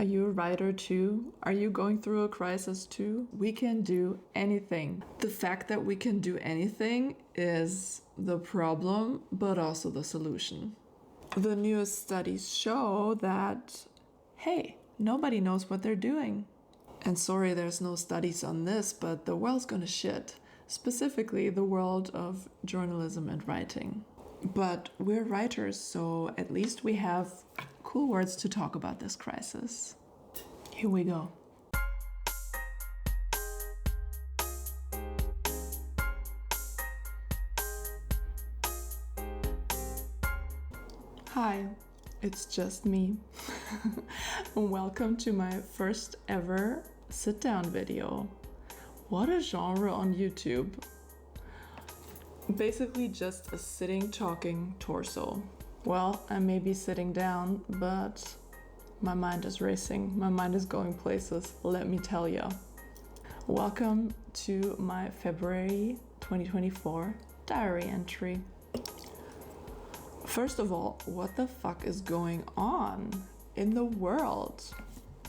Are you a writer too? Are you going through a crisis too? We can do anything. The fact that we can do anything is the problem, but also the solution. The newest studies show that, hey, nobody knows what they're doing. And sorry, there's no studies on this, but the world's gonna shit. Specifically, the world of journalism and writing. But we're writers, so at least we have cool words to talk about this crisis. Here we go. Hi, it's just me. Welcome to my first ever sit-down video. What a genre on YouTube. Basically just a sitting, talking torso. Well, I may be sitting down, but my mind is racing. My mind is going places, let me tell ya. Welcome to my February 2024 diary entry. First of all, what the fuck is going on in the world?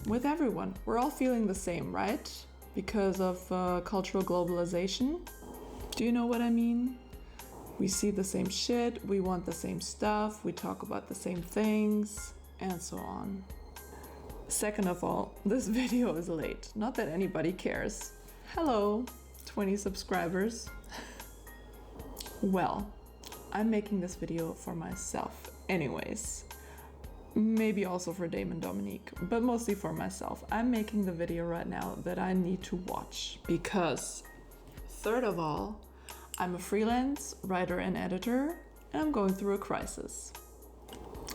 With everyone. We're all feeling the same, right? Because of cultural globalization. Do you know what I mean? We see the same shit, we want the same stuff, we talk about the same things, and so on. Second of all, this video is late. Not that anybody cares. Hello, 20 subscribers. Well, I'm making this video for myself anyways. Maybe also for Damon, Dominique, but mostly for myself. I'm making the video right now that I need to watch because, third of all, I'm a freelance writer and editor, and I'm going through a crisis.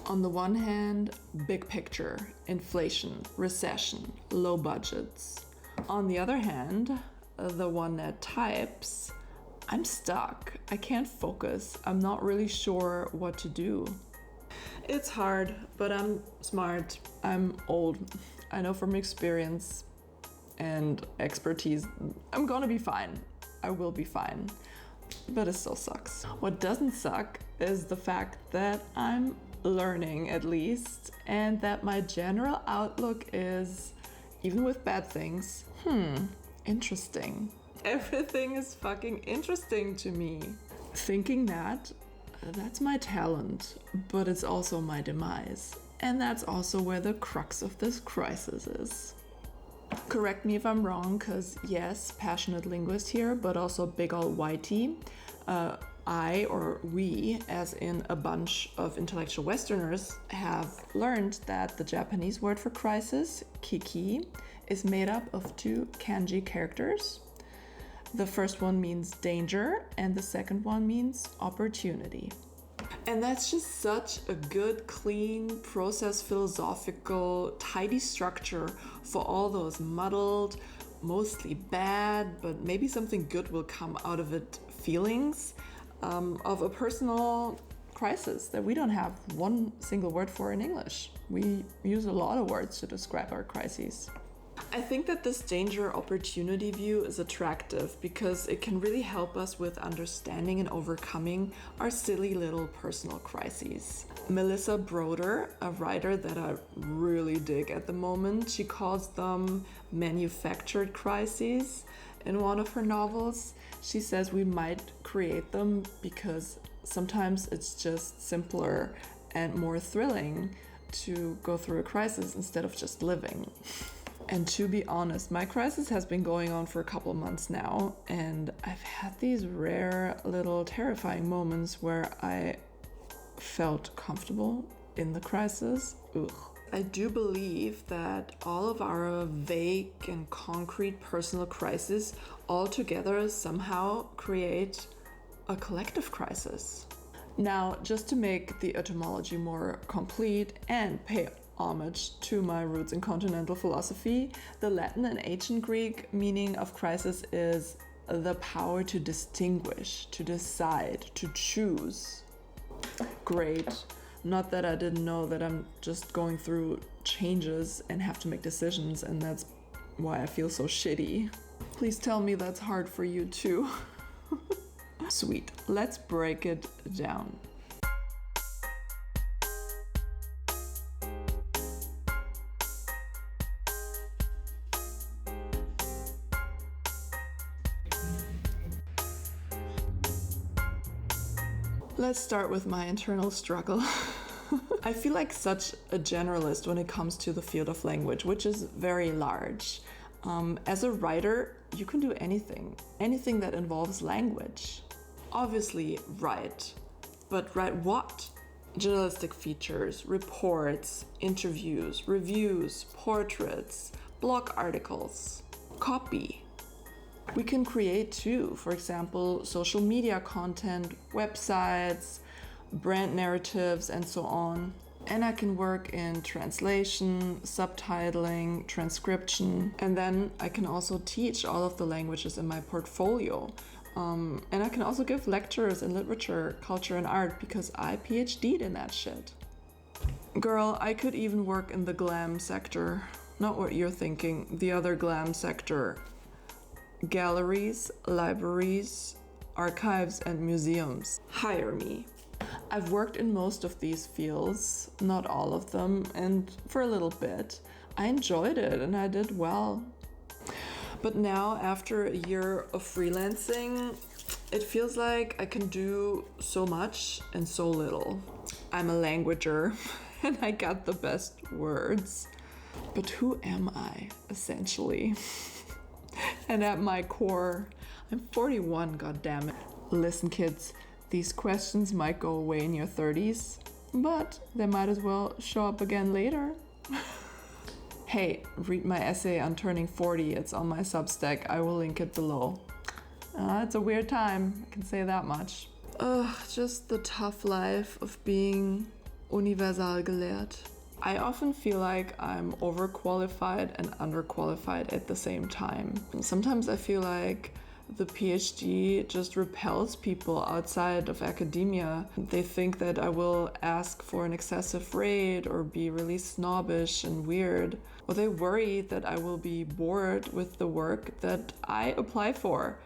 On the one hand, big picture, inflation, recession, low budgets. On the other hand, the one that types, I'm stuck. I can't focus. I'm not really sure what to do. It's hard, but I'm smart. I'm old. I know from experience and expertise, I'm gonna be fine. I will be fine. But it still sucks. What doesn't suck is the fact that I'm learning at least, and that my general outlook is, even with bad things, interesting. Everything is fucking interesting to me. Thinking that's my talent, but it's also my demise. And that's also where the crux of this crisis is. Correct me if I'm wrong, because yes, passionate linguist here, but also big ol' whitey. I, or we, as in a bunch of intellectual Westerners, have learned that the Japanese word for crisis, kiki, is made up of two kanji characters. The first one means danger, and the second one means opportunity. And that's just such a good, clean, process philosophical, tidy structure for all those muddled, mostly bad, but maybe something good will come out of it feelings of a personal crisis that we don't have one single word for in English. We use a lot of words to describe our crises. I think that this danger opportunity view is attractive because it can really help us with understanding and overcoming our silly little personal crises. Melissa Broder, a writer that I really dig at the moment, she calls them manufactured crises. In one of her novels, she says we might create them because sometimes it's just simpler and more thrilling to go through a crisis instead of just living. And to be honest, my crisis has been going on for a couple months now, and I've had these rare little terrifying moments where I felt comfortable in the crisis. Ugh. I do believe that all of our vague and concrete personal crises all together somehow create a collective crisis. Now, just to make the etymology more complete and pay homage to my roots in continental philosophy, the Latin and ancient Greek meaning of crisis is the power to distinguish, to decide, to choose. Great. Not that I didn't know that I'm just going through changes and have to make decisions, and that's why I feel so shitty. Please tell me that's hard for you too. Sweet. Let's break it down. Let's start with my internal struggle. I feel like such a generalist when it comes to the field of language, which is very large. As a writer, you can do anything that involves language. Obviously, write, but write what? Journalistic features, reports, interviews, reviews, portraits, blog articles, copy. We can create too, for example, social media content, websites, brand narratives, and so on. And I can work in translation, subtitling, transcription, and then I can also teach all of the languages in my portfolio. And I can also give lectures in literature, culture, and art because I PhD'd in that shit. Girl, I could even work in the glam sector. Not what you're thinking, the other glam sector. Galleries, libraries, archives, and museums. Hire me. I've worked in most of these fields, not all of them, and for a little bit. I enjoyed it and I did well. But now, after a year of freelancing, it feels like I can do so much and so little. I'm a languager and I got the best words. But who am I, essentially? And at my core, I'm 41, goddammit. Listen, kids, these questions might go away in your 30s, but they might as well show up again later. Hey, read my essay on turning 40. It's on my Substack. I will link it below. It's a weird time, I can say that much. Just the tough life of being Universalgelehrt. I often feel like I'm overqualified and underqualified at the same time. And sometimes I feel like the PhD just repels people outside of academia. They think that I will ask for an excessive rate or be really snobbish and weird. Or they worry that I will be bored with the work that I apply for.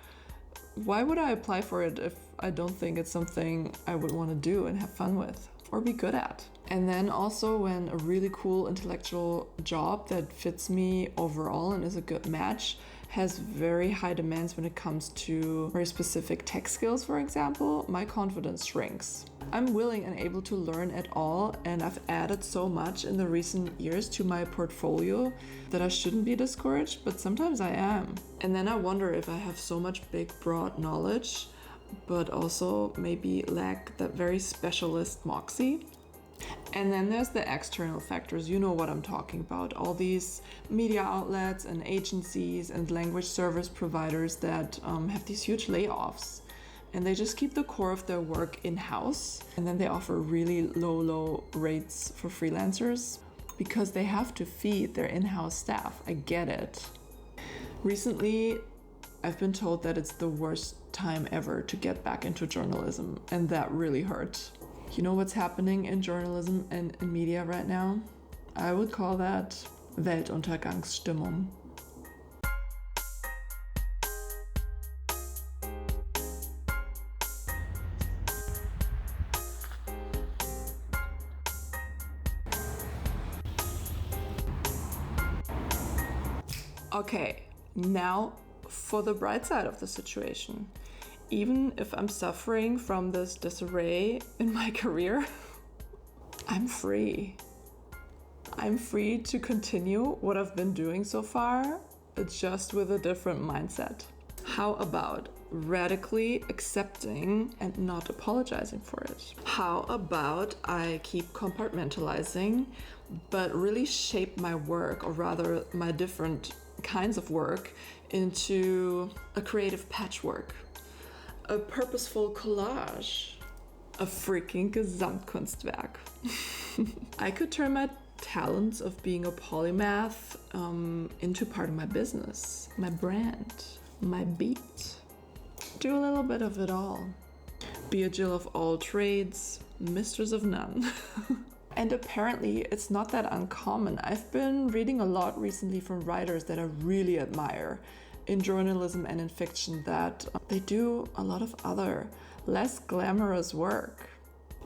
Why would I apply for it if I don't think it's something I would want to do and have fun with or be good at? And then also when a really cool intellectual job that fits me overall and is a good match has very high demands when it comes to very specific tech skills, for example, my confidence shrinks. I'm willing and able to learn at all, and I've added so much in the recent years to my portfolio that I shouldn't be discouraged, but sometimes I am. And then I wonder if I have so much big, broad knowledge, but also maybe lack that very specialist moxie. And then there's the external factors, you know what I'm talking about. All these media outlets and agencies and language service providers that have these huge layoffs. And they just keep the core of their work in-house. And then they offer really low rates for freelancers because they have to feed their in-house staff. I get it. Recently, I've been told that it's the worst time ever to get back into journalism. And that really hurt. You know what's happening in journalism and in media right now? I would call that Weltuntergangsstimmung. Okay, now for the bright side of the situation. Even if I'm suffering from this disarray in my career, I'm free. I'm free to continue what I've been doing so far, just with a different mindset. How about radically accepting and not apologizing for it? How about I keep compartmentalizing, but really shape my work, or rather my different kinds of work, into a creative patchwork? A purposeful collage, a freaking Gesamtkunstwerk. I could turn my talents of being a polymath into part of my business, my brand, my beat. Do a little bit of it all. Be a Jill of all trades, mistress of none. And apparently it's not that uncommon. I've been reading a lot recently from writers that I really admire in journalism and in fiction, that they do a lot of other less glamorous work,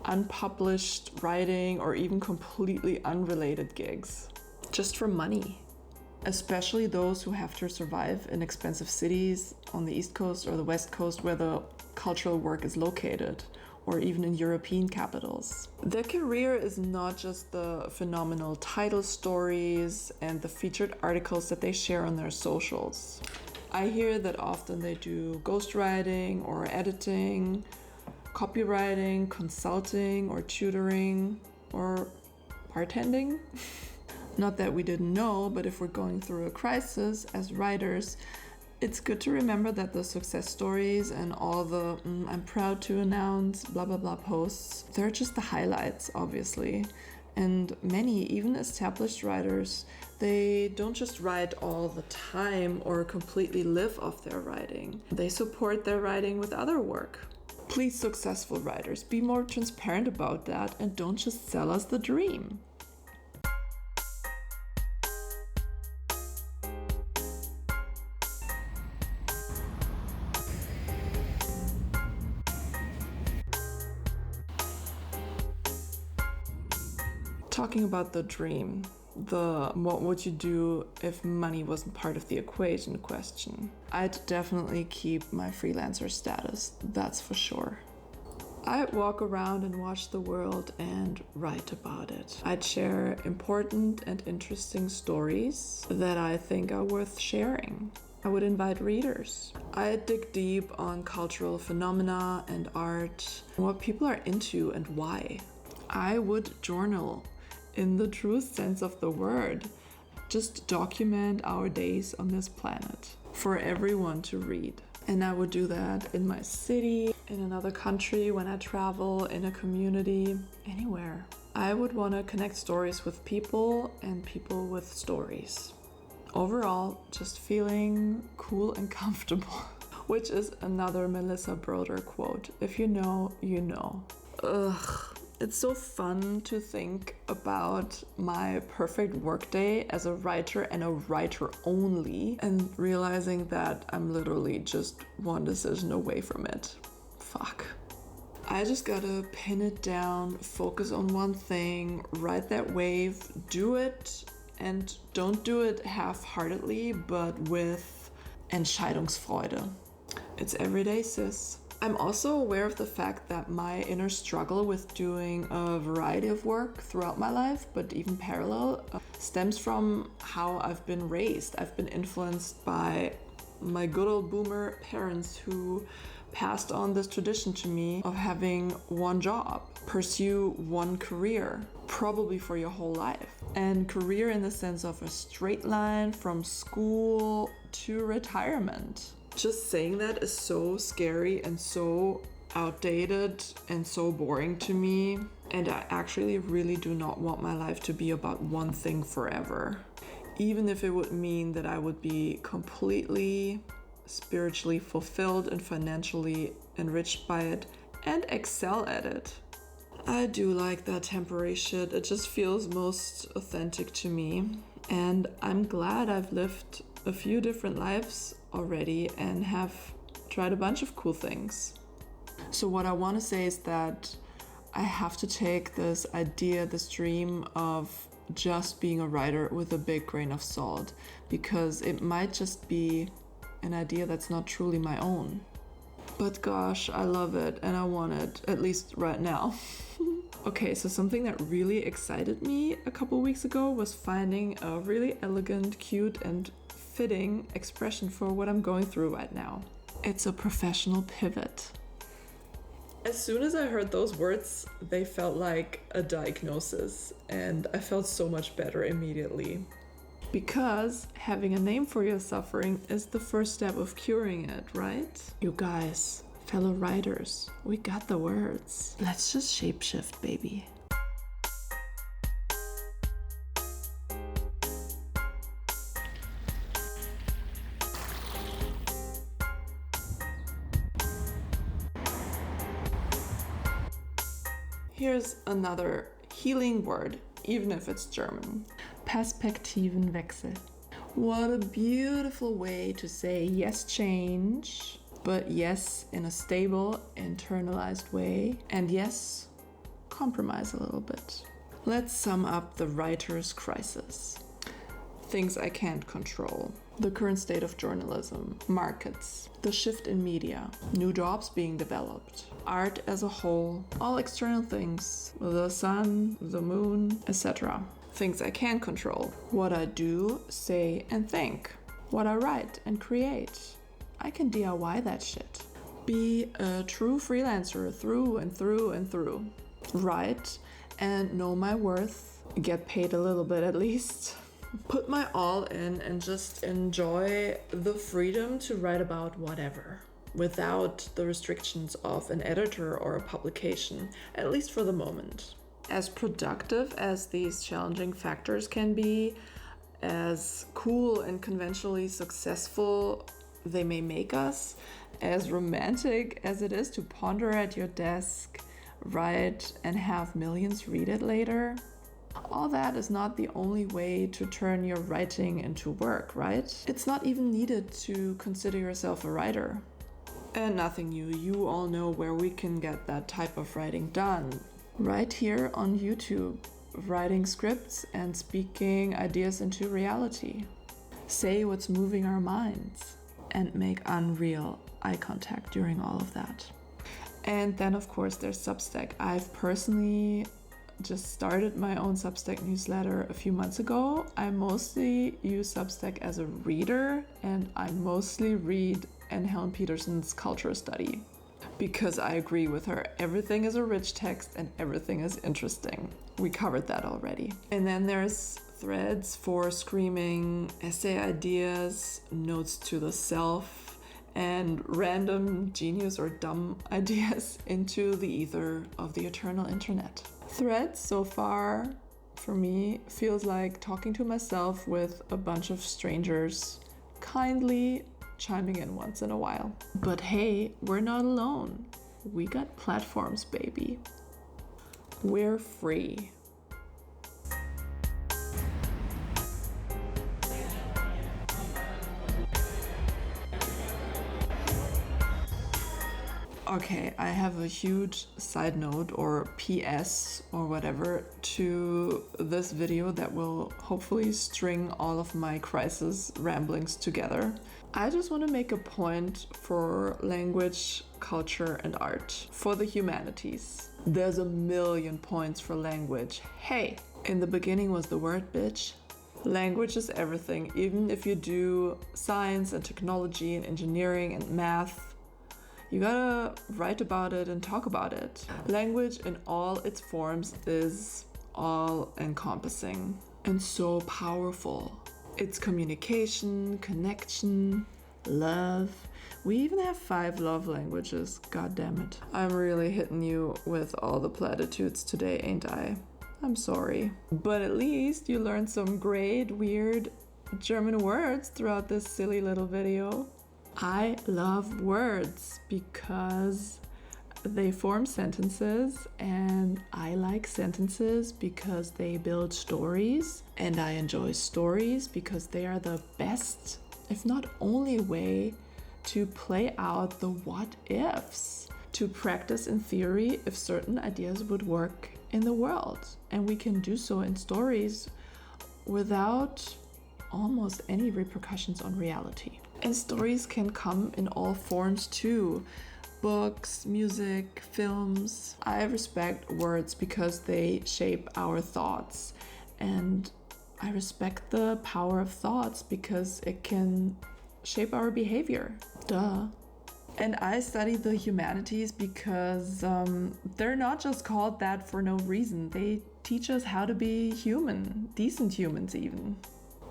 unpublished writing, or even completely unrelated gigs, just for money. Especially those who have to survive in expensive cities on the East Coast or the West Coast where the cultural work is located, or even in European capitals. Their career is not just the phenomenal title stories and the featured articles that they share on their socials. I hear that often they do ghostwriting or editing, copywriting, consulting or tutoring or bartending. Not that we didn't know, but if we're going through a crisis as writers, it's good to remember that the success stories and all the I'm proud to announce blah blah blah posts, they're just the highlights, obviously. And many, even established writers, they don't just write all the time or completely live off their writing. They support their writing with other work. Please, successful writers, be more transparent about that and don't just sell us the dream. Talking about the dream, what would you do if money wasn't part of the equation question? I'd definitely keep my freelancer status, that's for sure. I'd walk around and watch the world and write about it. I'd share important and interesting stories that I think are worth sharing. I would invite readers. I'd dig deep on cultural phenomena and art, what people are into and why. I would journal. In the true sense of the word, just document our days on this planet for everyone to read. And I would do that in my city, in another country, when I travel, in a community, anywhere. I would want to connect stories with people and people with stories. Overall, just feeling cool and comfortable, which is another Melissa Broder quote. If you know, you know. Ugh. It's so fun to think about my perfect workday as a writer and a writer only, and realizing that I'm literally just one decision away from it. Fuck. I just gotta pin it down, focus on one thing, ride that wave, do it, and don't do it half-heartedly, but with Entscheidungsfreude. It's everyday, sis. I'm also aware of the fact that my inner struggle with doing a variety of work throughout my life, but even parallel, stems from how I've been raised. I've been influenced by my good old boomer parents who passed on this tradition to me of having one job, pursue one career, probably for your whole life. And career in the sense of a straight line from school to retirement. Just saying that is so scary and so outdated and so boring to me. And I actually really do not want my life to be about one thing forever. Even if it would mean that I would be completely spiritually fulfilled and financially enriched by it and excel at it. I do like that temporary shit. It just feels most authentic to me. And I'm glad I've lived a few different lives already and have tried a bunch of cool things. So what I want to say is that I have to take this idea, this dream of just being a writer with a big grain of salt, because it might just be an idea that's not truly my own. But gosh, I love it and I want it, at least right now. Okay, so something that really excited me a couple weeks ago was finding a really elegant, cute, and fitting expression for what I'm going through right now. It's a professional pivot. As soon as I heard those words, they felt like a diagnosis, and I felt so much better immediately. Because having a name for your suffering is the first step of curing it, right? You guys, fellow writers, we got the words. Let's just shapeshift, baby. Here's another healing word, even if it's German. Perspektivenwechsel. What a beautiful way to say yes, change, but yes, in a stable, internalized way, and yes, compromise a little bit. Let's sum up the writer's crisis. things I can't control. The current state of journalism, markets, the shift in media, new jobs being developed, art as a whole, all external things, the sun, the moon, etc. Things I can control, what I do, say, and think, what I write and create. I can DIY that shit. Be a true freelancer through and through and through. Write and know my worth, get paid a little bit at least. Put my all in and just enjoy the freedom to write about whatever, without the restrictions of an editor or a publication, at least for the moment. As productive as these challenging factors can be, as cool and conventionally successful they may make us, as romantic as it is to ponder at your desk, write, and have millions read it later, all that is not the only way to turn your writing into work, right? It's not even needed to consider yourself a writer. And nothing new, you all know where we can get that type of writing done. Right here on YouTube, writing scripts and speaking ideas into reality. Say what's moving our minds and make unreal eye contact during all of that. And then of course there's Substack. I've personally just started my own Substack newsletter a few months ago. I mostly use Substack as a reader, and I mostly read Helen Petersen's culture study because I agree with her. Everything is a rich text and everything is interesting. We covered that already. And then there's threads for screaming essay ideas, notes to the self, and random genius or dumb ideas into the ether of the eternal internet. Threads so far for me feels like talking to myself with a bunch of strangers, kindly chiming in once in a while. But hey, we're not alone. We got platforms, baby. We're free. Okay, I have a huge side note or PS or whatever to this video that will hopefully string all of my crisis ramblings together. I just want to make a point for language, culture, and art, for the humanities. There's a million points for language. Hey, in the beginning was the word, bitch. Language is everything, even if you do science and technology and engineering and math. You gotta write about it and talk about it. Language in all its forms is all-encompassing and so powerful. It's communication, connection, love. We even have 5 love languages, god damn it. I'm really hitting you with all the platitudes today, ain't I? I'm sorry. But at least you learned some great, weird German words throughout this silly little video. I love words because they form sentences, and I like sentences because they build stories, and I enjoy stories because they are the best, if not only way, to play out the what ifs, to practice in theory if certain ideas would work in the world. And we can do so in stories without almost any repercussions on reality. And stories can come in all forms too. Books, music, films. I respect words because they shape our thoughts. And I respect the power of thoughts because it can shape our behavior. Duh. And I study the humanities because they're not just called that for no reason. They teach us how to be human, decent humans even.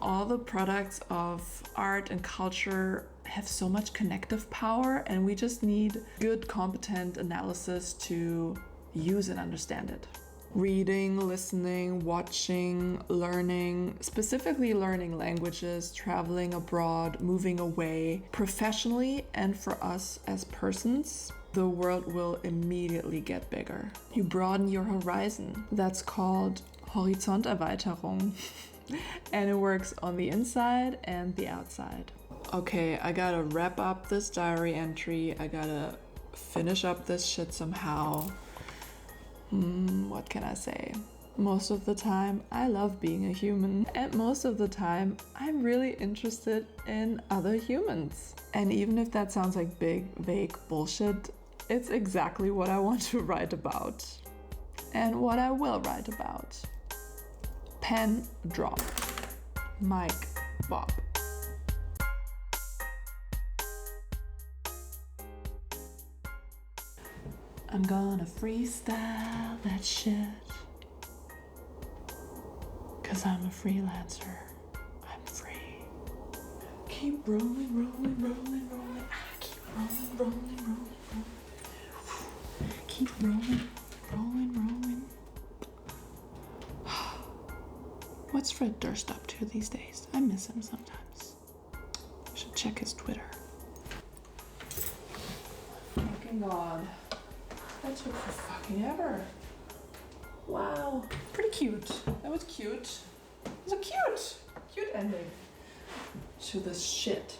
All the products of art and culture have so much connective power, and we just need good, competent analysis to use and understand it. Reading, listening, watching, learning, specifically learning languages, traveling abroad, moving away, professionally and for us as persons, the world will immediately get bigger. You broaden your horizon. That's called Horizonterweiterung. And it works on the inside and the outside. Okay, I gotta wrap up this diary entry. I gotta finish up this shit somehow. What can I say? Most of the time, I love being a human, and most of the time, I'm really interested in other humans. And even if that sounds like big, vague bullshit, it's exactly what I want to write about. And what I will write about. Pen drop. Mic bop. I'm gonna freestyle that shit. 'Cause I'm a freelancer. I'm free. Keep rolling, rolling, rolling, rolling. Keep rolling, rolling, rolling, rolling. Keep rolling, rolling, rolling. What's Fred Durst up to these days? I miss him sometimes. I should check his Twitter. Fucking God. That took for fucking ever. Wow. Pretty cute. That was cute. It was a cute ending to this shit.